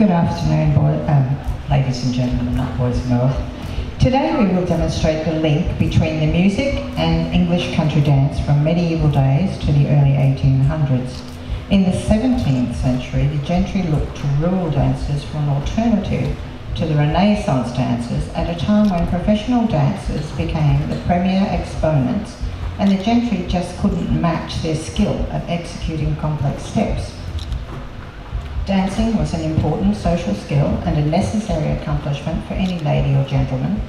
Good afternoon, ladies and gentlemen, not boys and girls. Today we will demonstrate the link between the music and English country dance from medieval days to the early 1800s. In the 17th century, the gentry looked to rural dances for an alternative to the Renaissance dancers at a time when professional dancers became the premier exponents and the gentry just couldn't match their skill at executing complex steps. Dancing was an important social skill and a necessary accomplishment for any lady or gentleman.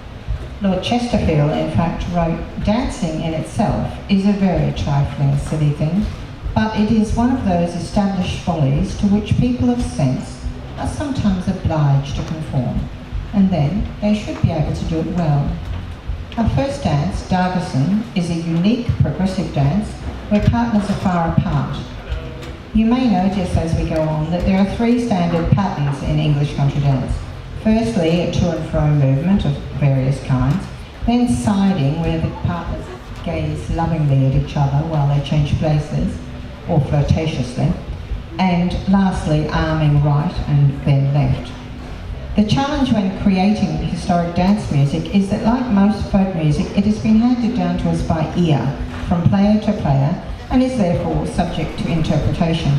Lord Chesterfield, in fact, wrote, "Dancing in itself is a very trifling, silly thing, but it is one of those established follies to which people of sense are sometimes obliged to conform, and then they should be able to do it well." Our first dance, Dargison, is a unique progressive dance where partners are far apart. You may notice as we go on that there are three standard patterns in English country dance. Firstly, a to and fro movement of various kinds, then siding where the partners gaze lovingly at each other while they change places, or flirtatiously, and lastly, arming right and then left. The challenge when creating historic dance music is that, like most folk music, it has been handed down to us by ear, from player to player, and is therefore subject to interpretation.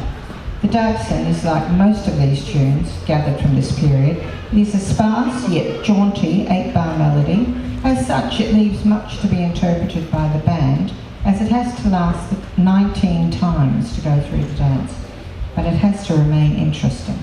The Dargison is like most of these tunes gathered from this period. It is a sparse yet jaunty 8-bar melody. As such, it leaves much to be interpreted by the band, as it has to last 19 times to go through the dance, but it has to remain interesting.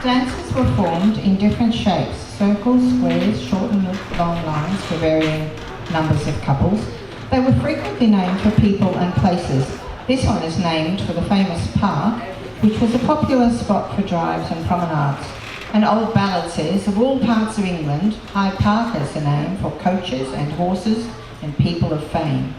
Dances were formed in different shapes: circles, squares, short and long lines for varying numbers of couples. They were frequently named for people and places. This one is named for the famous park, which was a popular spot for drives and promenades. An old ballad says, "Of all parts of England, Hyde Park has a name for coaches and horses and people of fame."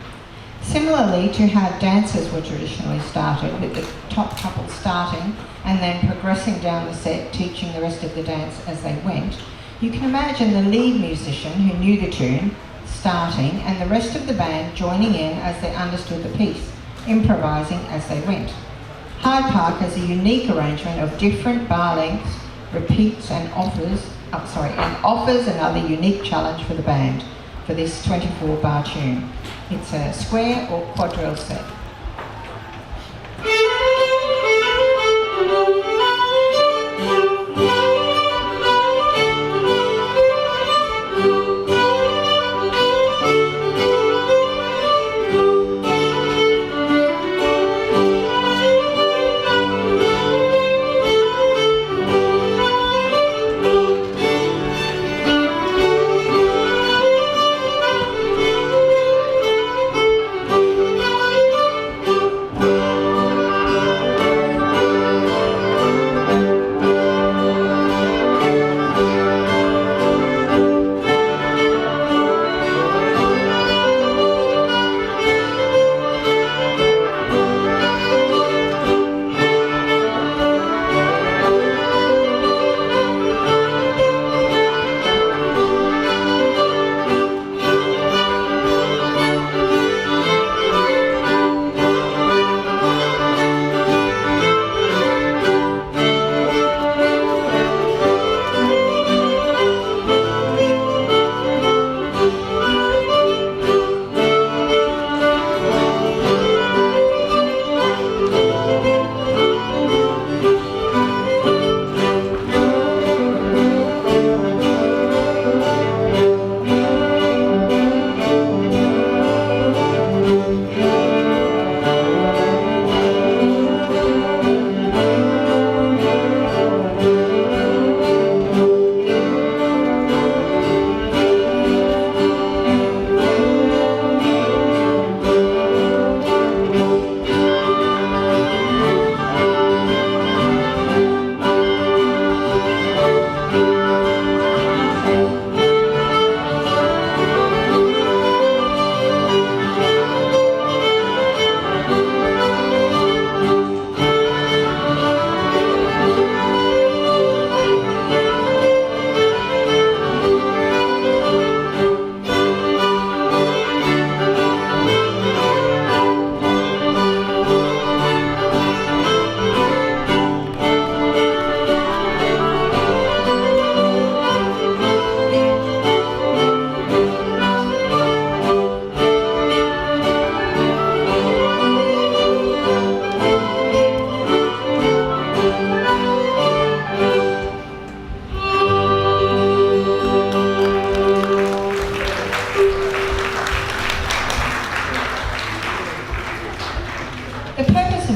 Similarly to how dances were traditionally started, with the top couple starting and then progressing down the set, teaching the rest of the dance as they went, You can imagine the lead musician who knew the tune starting and the rest of the band joining in as they understood the piece, improvising as they went. Hyde Park has a unique arrangement of different bar lengths, repeats and offers another unique challenge for the band for this 24-bar tune. It's a square or quadrille set.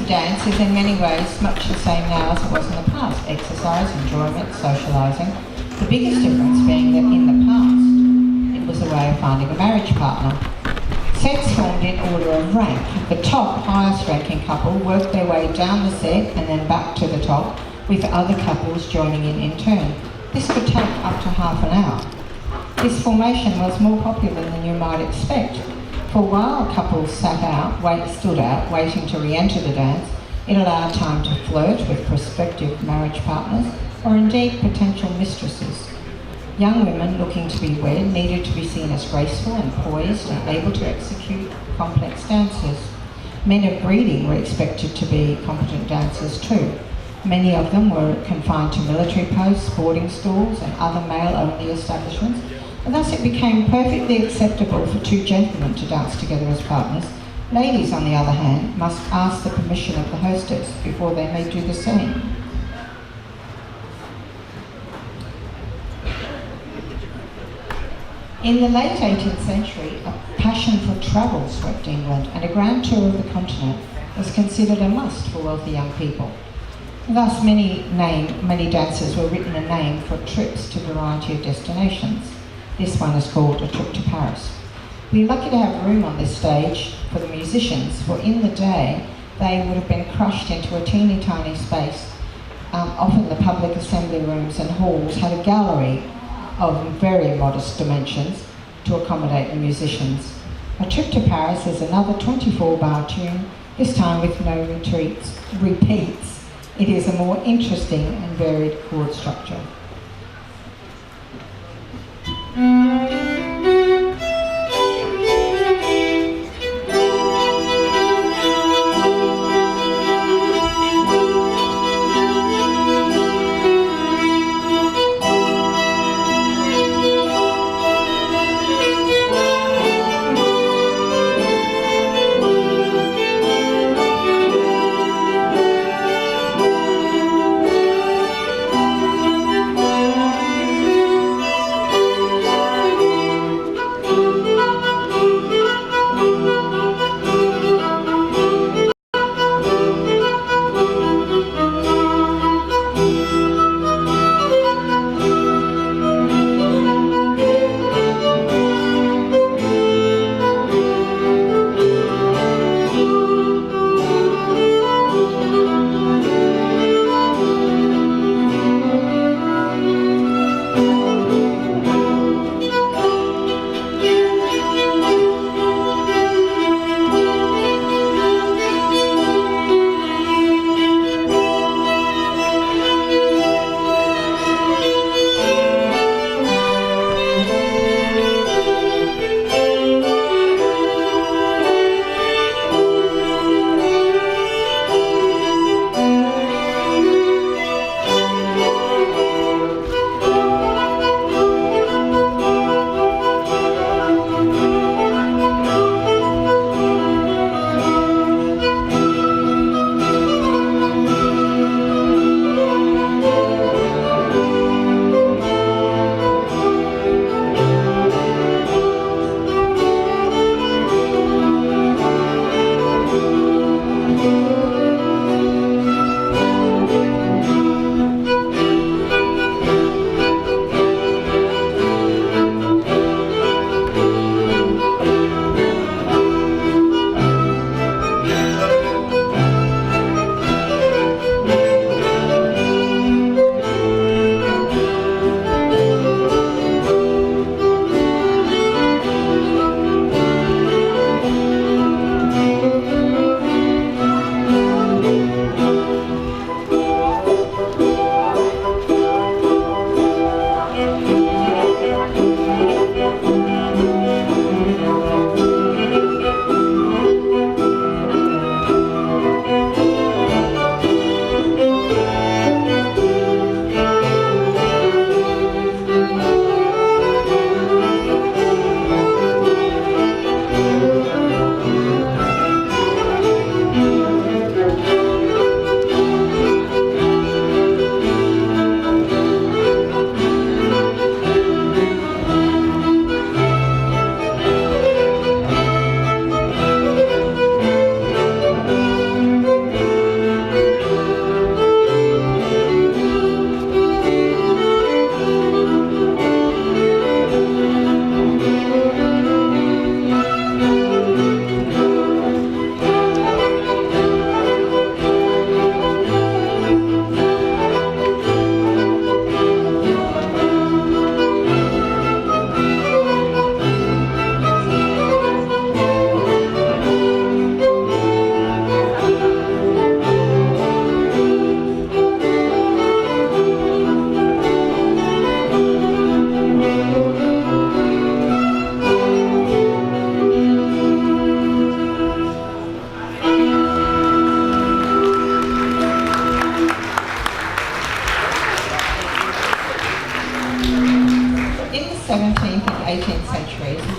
Dance is in many ways much the same now as it was in the past. Exercise, enjoyment, socialising. The biggest difference being that in the past, it was a way of finding a marriage partner. Sets formed in order of rank. The top, highest ranking couple worked their way down the set and then back to the top, with other couples joining in turn. This could take up to half an hour. This formation was more popular than you might expect. For while couples stood out, waiting to re-enter the dance, it allowed time to flirt with prospective marriage partners or indeed potential mistresses. Young women looking to be wed needed to be seen as graceful and poised and able to execute complex dances. Men of breeding were expected to be competent dancers too. Many of them were confined to military posts, boarding schools and other male-only establishments, and thus it became perfectly acceptable for two gentlemen to dance together as partners. Ladies, on the other hand, must ask the permission of the hostess before they may do the same. In the late 18th century, a passion for travel swept England, and a grand tour of the continent was considered a must for wealthy young people. Thus, many dancers were written and named for trips to a variety of destinations. This one is called A Trip to Paris. We're lucky to have room on this stage for the musicians, for in the day they would have been crushed into a teeny tiny space. Often the public assembly rooms and halls had a gallery of very modest dimensions to accommodate the musicians. A Trip to Paris is another 24-bar tune, this time with no repeats. It is a more interesting and varied chord structure.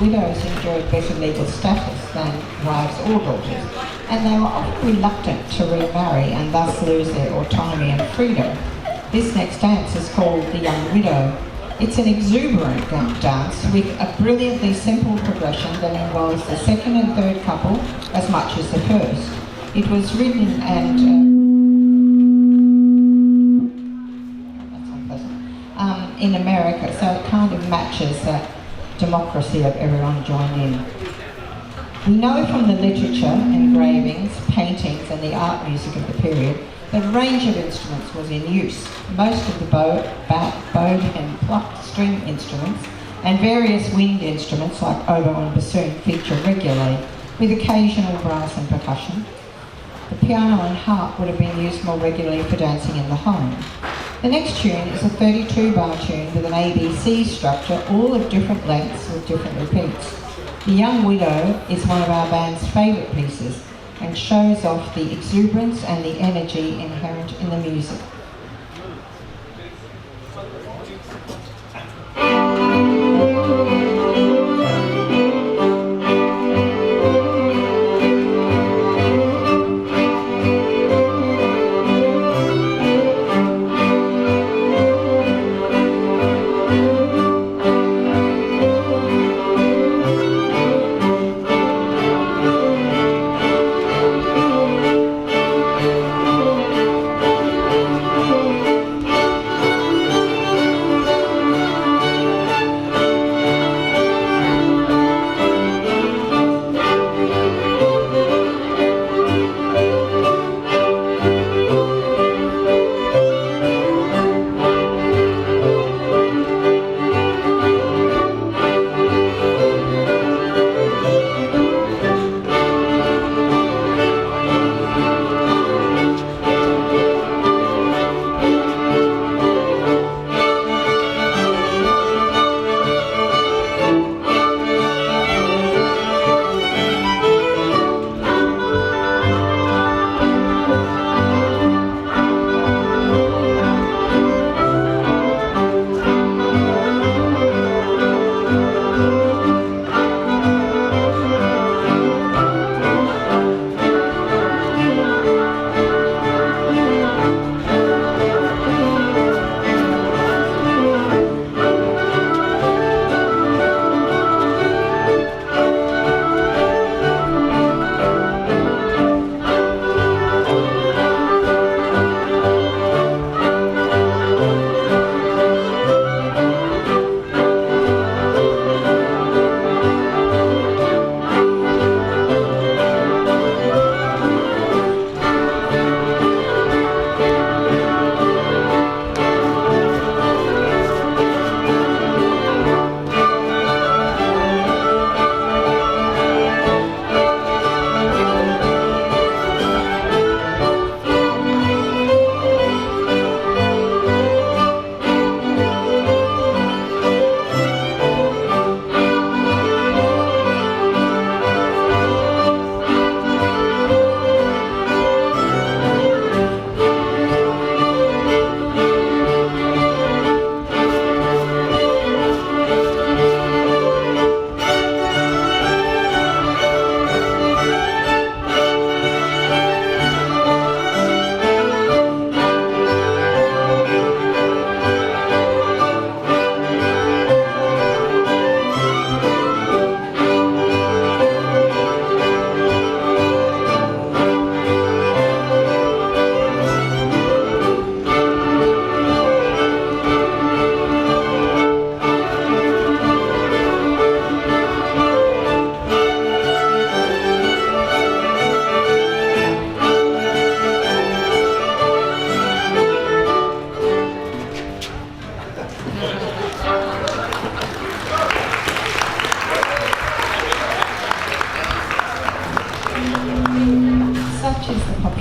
widows enjoyed better legal status than wives or daughters, and they were often reluctant to remarry and thus lose their autonomy and freedom. This next dance is called the Young Widow. It's an exuberant dance with a brilliantly simple progression that involves the second and third couple as much as the first. It was written and in America, so it kind of matches that democracy of everyone joined in. We know from the literature, engravings, paintings and the art music of the period that a range of instruments was in use. Most of the bow, and plucked string instruments and various wind instruments like oboe and bassoon feature regularly, with occasional brass and percussion. The piano and harp would have been used more regularly for dancing in the home. The next tune is a 32-bar tune with an ABC structure, all of different lengths with different repeats. The Young Widow is one of our band's favourite pieces and shows off the exuberance and the energy inherent in the music.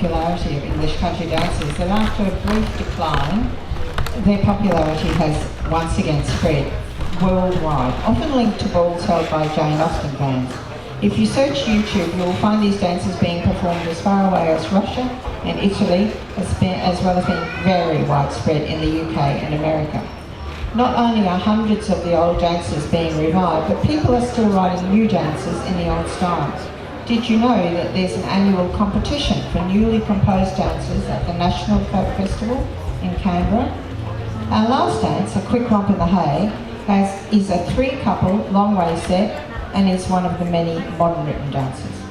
popularity of English country dances that after a brief decline, their popularity has once again spread worldwide, often linked to balls held by Jane Austen fans. If you search YouTube, you will find these dances being performed as far away as Russia and Italy, as well as being very widespread in the UK and America. Not only are hundreds of the old dances being revived, but people are still writing new dances in the old styles. Did you know that there's an annual competition for newly composed dances at the National Folk Festival in Canberra? Our last dance, A Quick Romp in the Hay, is a 3-couple long way set and is one of the many modern written dances.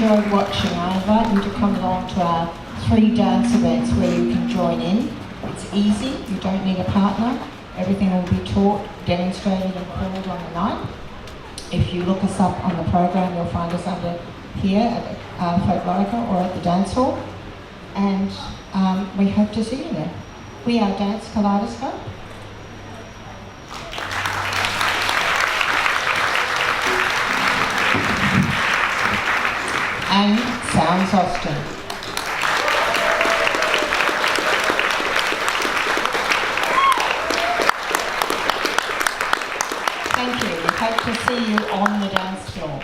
enjoyed watching, I invite you to come along to our 3 dance events where you can join in. It's easy, you don't need a partner. Everything will be taught, demonstrated and called on the night. If you look us up on the program, you'll find us under here at Folklorica or at the dance hall. And we hope to see you there. We are Dance Kaleidoscope. And Sounds Austen. Thank you. We hope to see you on the dance floor.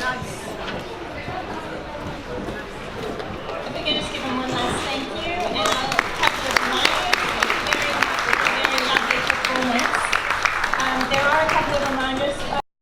nice.